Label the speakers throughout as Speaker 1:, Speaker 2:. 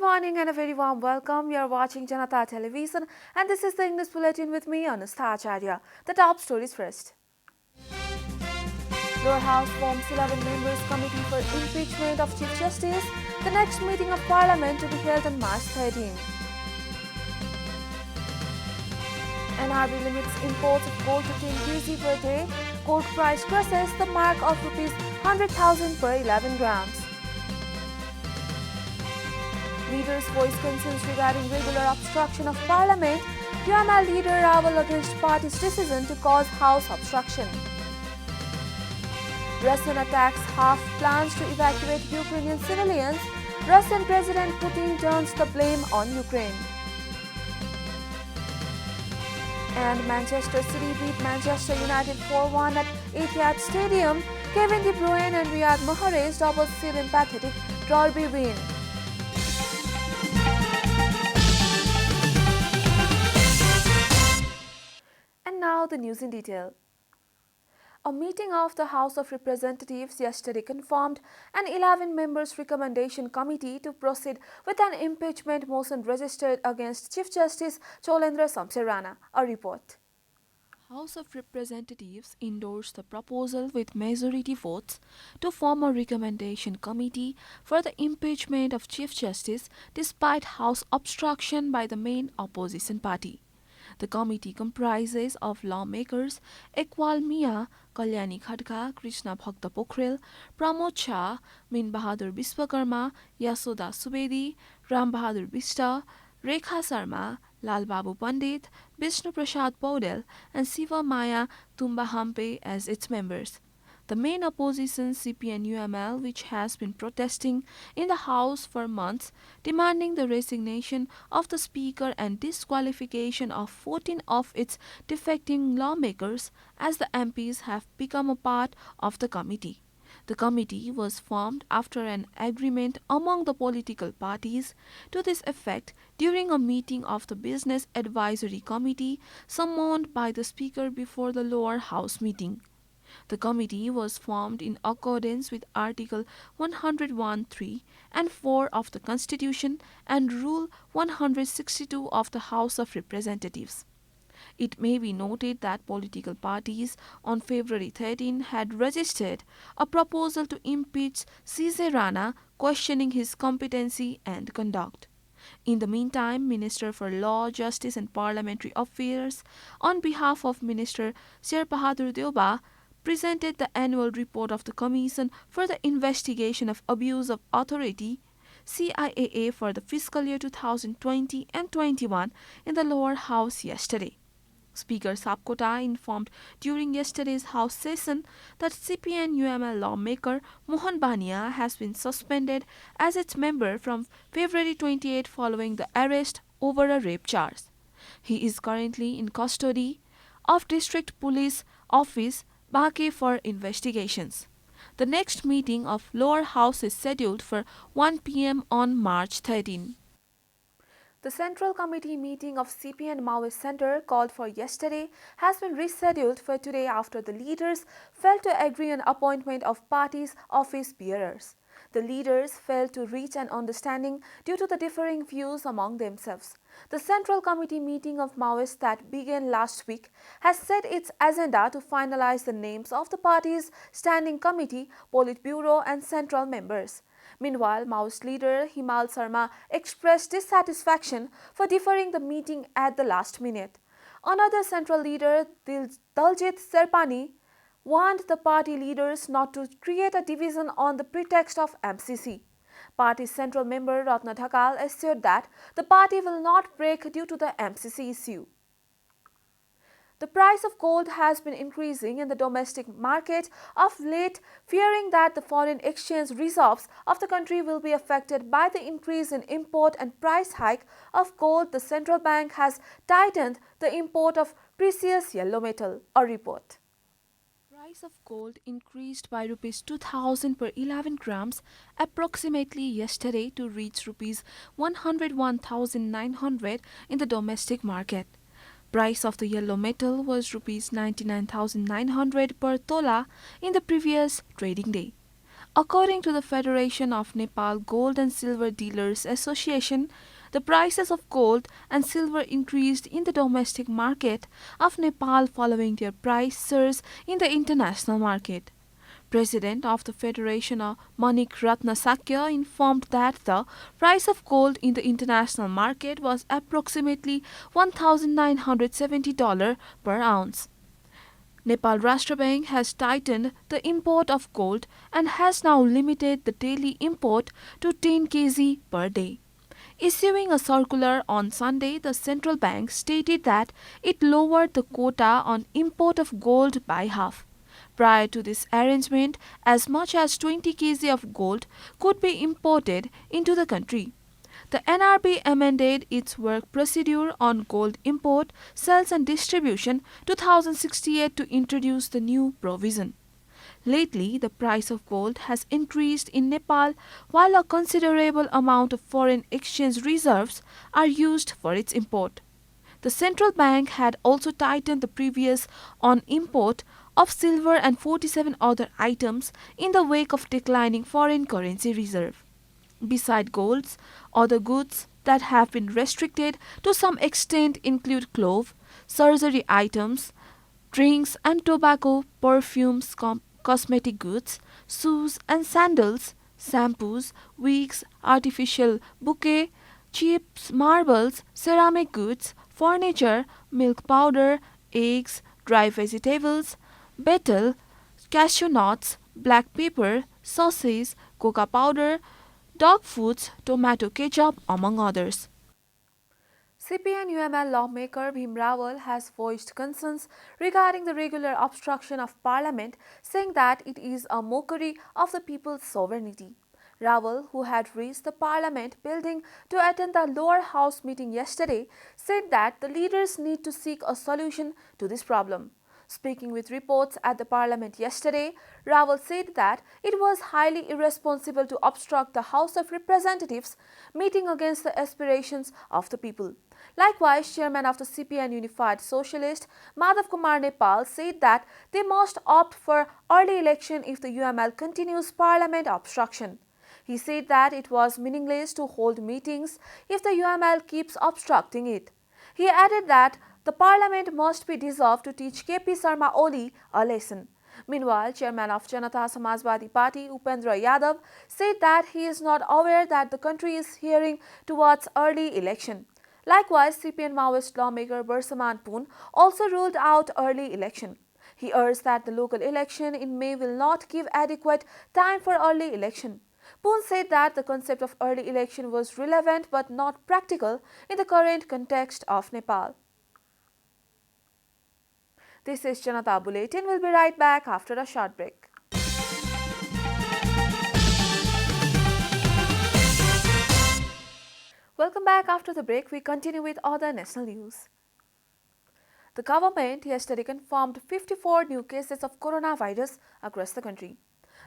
Speaker 1: morning and a very warm welcome. You are watching JanataTelevision and this is the English Bulletin with me, Anustha Acharya. The top stories first. Lower House forms 11 members committee for impeachment of Chief Justice. The next meeting of Parliament to be held on March 13. NRB limits imports of gold to 10 kg per day. Gold price crosses the mark of Rs 100,000 per 11 grams. Leaders voice concerns regarding regular obstruction of Parliament. UML leader Raval against party's decision to cause House obstruction. Russian attacks half plans to evacuate Ukrainian civilians. Russian President Putin turns the blame on Ukraine. And Manchester City beat Manchester United 4-1 at Etihad Stadium. Kevin De Bruyne and Riyad Mahrez double seal empathetic derby win. And now the news in detail. A meeting of the House of Representatives yesterday confirmed an 11 members recommendation committee to proceed with an impeachment motion registered against Chief Justice Cholendra Samserana. A report.
Speaker 2: House of Representatives endorsed the proposal with majority votes to form a recommendation committee for the impeachment of Chief Justice despite House obstruction by the main opposition party. The committee comprises of lawmakers Iqbal Mia, Kalyani Khadka, Krishna Bhakta Pokhrel, Pramod Shah, Min Bahadur Biswakarma, Yasoda Subedi, Ram Bahadur Bista, Rekha Sarma, Lal Babu Pandit, Vishnu Prasad Paudel, and Siva Maya Tumbahampe as its members. The main opposition CPN-UML, which has been protesting in the House for months, demanding the resignation of the Speaker and disqualification of 14 of its defecting lawmakers, as the MPs have become a part of the committee. The committee was formed after an agreement among the political parties to this effect during a meeting of the Business Advisory Committee summoned by the Speaker before the lower house meeting. The committee was formed in accordance with Article 101(3) and 4 of the Constitution and Rule 162 of the House of Representatives. It may be noted that political parties on February 13 had registered a proposal to impeach C.J. Rana, questioning his competency and conduct. In the meantime, Minister for Law, Justice and Parliamentary Affairs, on behalf of Minister Sher Bahadur Deuba, presented the annual report of the Commission for the Investigation of Abuse of Authority CIAA for the fiscal year 2020 and 21 in the lower house yesterday. Speaker Sapkota informed during yesterday's House session that CPN-UML lawmaker Mohan Bania has been suspended as its member from February 28 following the arrest over a rape charge. He is currently in custody of District Police Office Bake for investigations. The next meeting of lower house is scheduled for 1 p.m. on March 13.
Speaker 1: The Central Committee meeting of CPN Maoist Center called for yesterday has been rescheduled for today after the leaders failed to agree on appointment of party's office bearers. The leaders failed to reach an understanding due to the differing views among themselves. The Central Committee meeting of Maoists that began last week has set its agenda to finalize the names of the party's Standing Committee, Politburo and Central members. Meanwhile, Maoist leader Himal Sarma expressed dissatisfaction for deferring the meeting at the last minute. Another central leader, Daljit Serpani, warned the party leaders not to create a division on the pretext of MCC. Party central member Ratna Dhakal assured that the party will not break due to the MCC issue. The price of gold has been increasing in the domestic market of late, fearing that the foreign exchange reserves of the country will be affected by the increase in import and price hike of gold. The central bank has tightened the import of precious yellow metal. A report.
Speaker 2: Price of gold increased by Rs 2,000 per 11 grams approximately yesterday to reach Rs 101,900 in the domestic market. Price of the yellow metal was Rs 99,900 per tola in the previous trading day. According to the Federation of Nepal Gold and Silver Dealers Association, the prices of gold and silver increased in the domestic market of Nepal following their price surge in the international market. President of the Federation Manik Ratna Sakya informed that the price of gold in the international market was approximately $1,970 per ounce. Nepal Rashtra Bank has tightened the import of gold and has now limited the daily import to 10 kg per day. Issuing a circular on Sunday, the central bank stated that it lowered the quota on import of gold by half. Prior to this arrangement, as much as 20 kg of gold could be imported into the country. The NRB amended its work procedure on gold import, sales and distribution 2068 to introduce the new provision. Lately, the price of gold has increased in Nepal while a considerable amount of foreign exchange reserves are used for its import. The central bank had also tightened the previous on import of silver and 47 other items in the wake of declining foreign currency reserve. Beside golds, other goods that have been restricted to some extent include clove, surgery items, drinks and tobacco, perfumes, cosmetic goods, shoes and sandals, shampoos, wigs, artificial bouquet, chips, marbles, ceramic goods, furniture, milk powder, eggs, dry vegetables, betel, cashew nuts, black pepper, sausage, cocoa powder, dog foods, tomato ketchup, among others.
Speaker 1: CPN-UML lawmaker Bhim Rawal has voiced concerns regarding the regular obstruction of parliament, saying that it is a mockery of the people's sovereignty. Rawal, who had reached the parliament building to attend the lower house meeting yesterday, said that the leaders need to seek a solution to this problem. Speaking with reports at the parliament yesterday, Rawal said that it was highly irresponsible to obstruct the House of Representatives meeting against the aspirations of the people. Likewise, chairman of the CPN Unified Socialist, Madhav Kumar Nepal, said that they must opt for early election if the UML continues parliament obstruction. He said that it was meaningless to hold meetings if the UML keeps obstructing it. He added that the parliament must be dissolved to teach KP Sharma Oli a lesson. Meanwhile, chairman of Janata Samajwadi Party, Upendra Yadav, said that he is not aware that the country is heading towards early election. Likewise, CPN Maoist lawmaker Barsaman Poon also ruled out early election. He urged that the local election in May will not give adequate time for early election. Poon said that the concept of early election was relevant but not practical in the current context of Nepal. This is Janata Bulletin. We'll be right back after a short break. Welcome back after the break. We continue with other national news. The government yesterday confirmed 54 new cases of coronavirus across the country.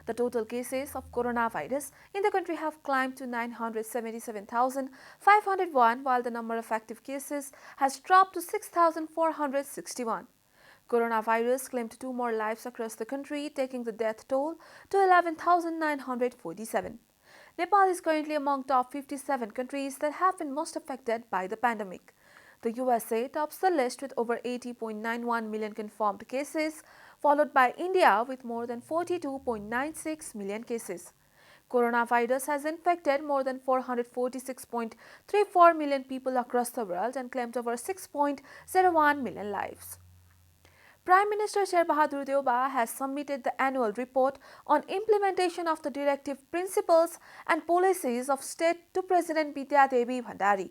Speaker 1: The total cases of coronavirus in the country have climbed to 977,501, while the number of active cases has dropped to 6,461. Coronavirus claimed 2 more lives across the country, taking the death toll to 11,947. Nepal is currently among top 57 countries that have been most affected by the pandemic. The USA tops the list with over 80.91 million confirmed cases, followed by India with more than 42.96 million cases. Coronavirus has infected more than 446.34 million people across the world and claimed over 6.01 million lives. Prime Minister Sher Bahadur Deuba has submitted the annual report on implementation of the directive principles and policies of state to President Bidya Devi Bhandari.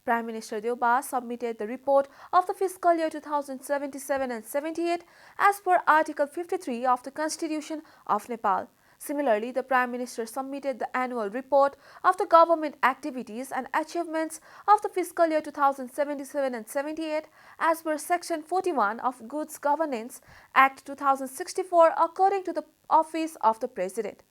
Speaker 1: Prime Minister Deuba submitted the report of the fiscal year 2077 and 78 as per Article 53 of the Constitution of Nepal. Similarly, the Prime Minister submitted the annual report of the government activities and achievements of the fiscal year 2077 and 78 as per Section 41 of Goods Governance Act 2064 according to the Office of the President.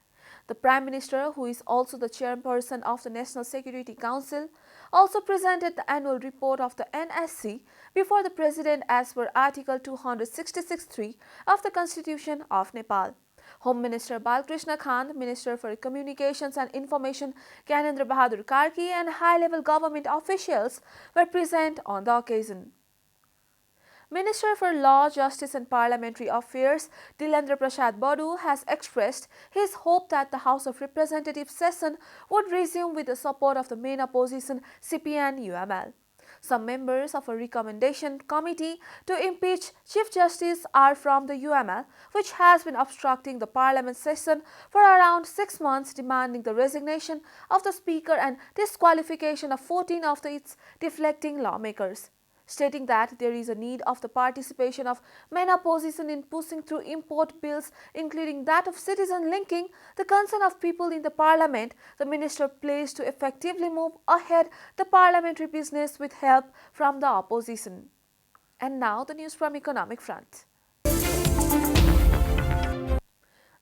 Speaker 1: The Prime Minister, who is also the chairperson of the National Security Council, also presented the annual report of the NSC before the President as per Article 266(3) of the Constitution of Nepal. Home Minister Balkrishna Khan, Minister for Communications and Information Gyanendra Bahadur Karki, and high-level government officials were present on the occasion. Minister for Law, Justice and Parliamentary Affairs Dilendra Prasad Badu has expressed his hope that the House of Representatives session would resume with the support of the main opposition CPN-UML. Some members of a recommendation committee to impeach Chief Justice are from the UML, which has been obstructing the Parliament session for around 6 months, demanding the resignation of the Speaker and disqualification of 14 of its deflecting lawmakers, stating that there is a need of the participation of main opposition in pushing through import bills, including that of citizen linking the concern of people in the parliament. The minister pledged to effectively move ahead the parliamentary business with help from the opposition. And now the news from economic front.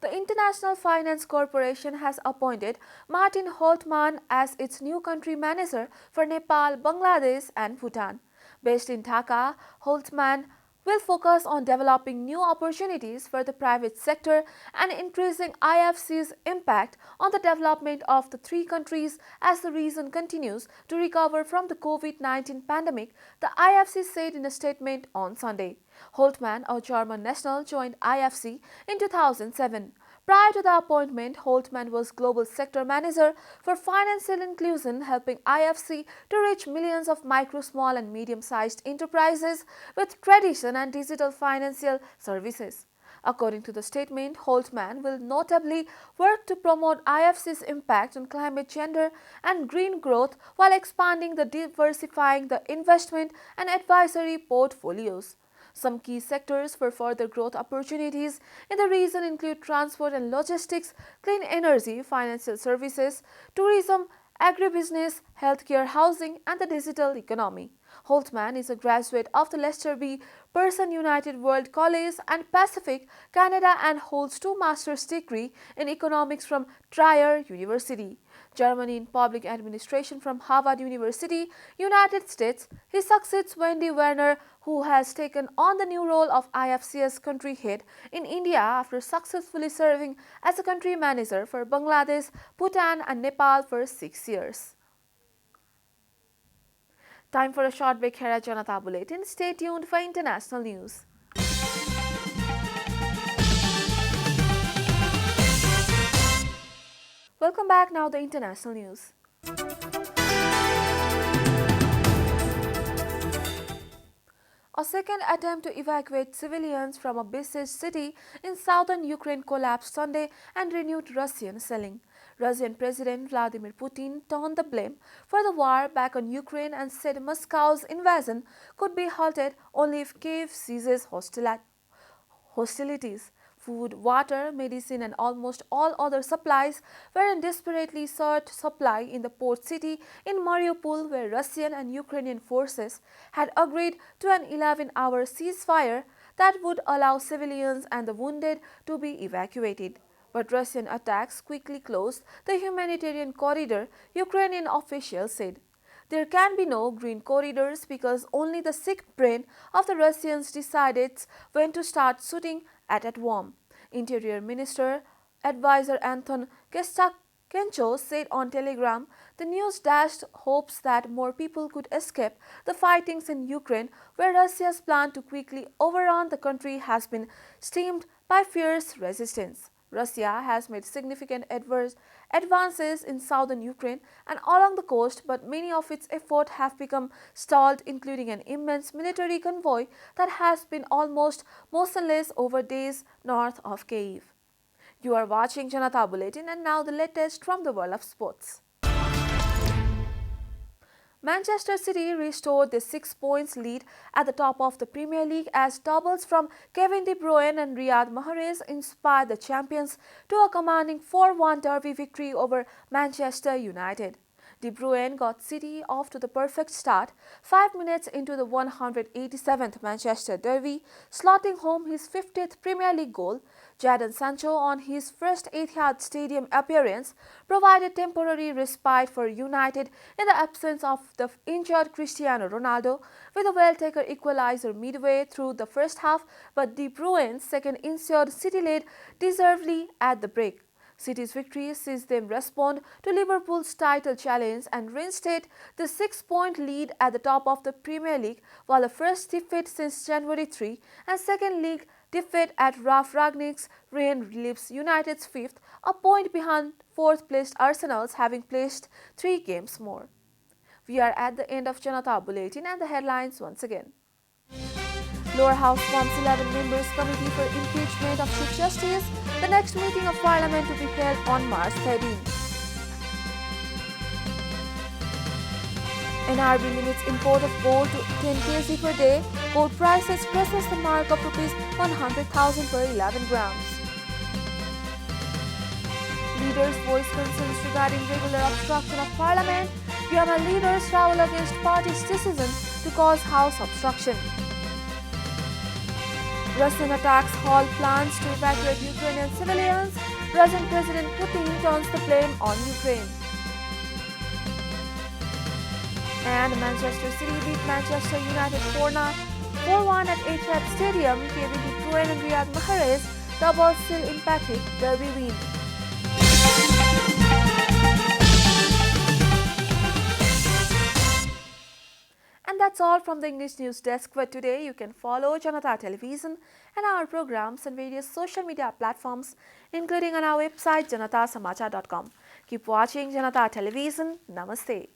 Speaker 1: The International Finance Corporation has appointed Martin Holtman as its new country manager for Nepal, Bangladesh and Bhutan. Based in Dhaka, Holtman will focus on developing new opportunities for the private sector and increasing IFC's impact on the development of the three countries as the region continues to recover from the COVID-19 pandemic, the IFC said in a statement on Sunday. Holtman, a German national, joined IFC in 2007. Prior to the appointment, Holtman was Global Sector Manager for Financial Inclusion, helping IFC to reach millions of micro, small and medium-sized enterprises with traditional and digital financial services. According to the statement, Holtman will notably work to promote IFC's impact on climate, gender and green growth while expanding the diversifying the investment and advisory portfolios. Some key sectors for further growth opportunities in the region include transport and logistics, clean energy, financial services, tourism, agribusiness, healthcare, housing, and the digital economy. Holtman is a graduate of the Lester B. Pearson United World College and Pacific, Canada, and holds 2 master's degrees in economics from Trier University, Germany, in public administration from Harvard University, United States. He succeeds Wendy Werner, who has taken on the new role of IFC's country head in India after successfully serving as a country manager for Bangladesh, Bhutan, and Nepal for 6 years. Time for a short break here at Janata Bulletin. Stay tuned for international news. Welcome back. Now the international news. A second attempt to evacuate civilians from a besieged city in southern Ukraine collapsed Sunday and renewed Russian shelling. Russian President Vladimir Putin turned the blame for the war back on Ukraine and said Moscow's invasion could be halted only if Kiev ceases hostilities. Food, water, medicine, and almost all other supplies were in desperately short supply in the port city in Mariupol, where Russian and Ukrainian forces had agreed to an 11-hour ceasefire that would allow civilians and the wounded to be evacuated. But Russian attacks quickly closed the humanitarian corridor, Ukrainian officials said. There can be no green corridors because only the sick brain of the Russians decides when to start shooting at home. Interior Minister Advisor Anton Kencho said on Telegram, the news dashed hopes that more people could escape the fightings in Ukraine, where Russia's plan to quickly overrun the country has been stemmed by fierce resistance. Russia has made significant advances in southern Ukraine and along the coast, but many of its efforts have become stalled, including an immense military convoy that has been almost motionless over days north of Kyiv. You are watching Janata Bulletin, and now the latest from the world of sports. Manchester City restored their 6 points lead at the top of the Premier League as doubles from Kevin De Bruyne and Riyad Mahrez inspired the champions to a commanding 4-1 derby victory over Manchester United. De Bruyne got City off to the perfect start 5 minutes into the 187th Manchester derby, slotting home his 50th Premier League goal. Jadon Sancho, on his first Etihad Stadium appearance, provided temporary respite for United in the absence of the injured Cristiano Ronaldo, with a well-taken equaliser midway through the first half, but De Bruyne's second ensured City led deservedly at the break. City's victory sees them respond to Liverpool's title challenge and reinstate the 6-point lead at the top of the Premier League, while the first defeat since January 3 and second league defeat at Ralf Rangnick's reign leaves United's fifth, a point behind fourth-placed Arsenal's having placed 3 games more. We are at the end of Janata Bulletin and the headlines once again. Lower House forms 11 members committee for impeachment of Chief Justice. The next meeting of Parliament to be held on March 13. NRB limits import of gold to 10 kg per day. Gold prices crosses the mark of rupees 100,000 per 11 grams. Leaders voice concerns regarding regular obstruction of Parliament. Yama leaders travel against party's decision to cause House obstruction. Russian attacks halt plans to evacuate Ukrainian civilians. Russian President Putin turns the blame on Ukraine. And Manchester City beat Manchester United 4-1 at Etihad Stadium, giving De Bruyne and Riyad Mahrez double still emphatic derby win. And that's all from the English News Desk for today. You can follow Janata Television and our programs on various social media platforms, including on our website janatasamachar.com. Keep watching Janata Television. Namaste.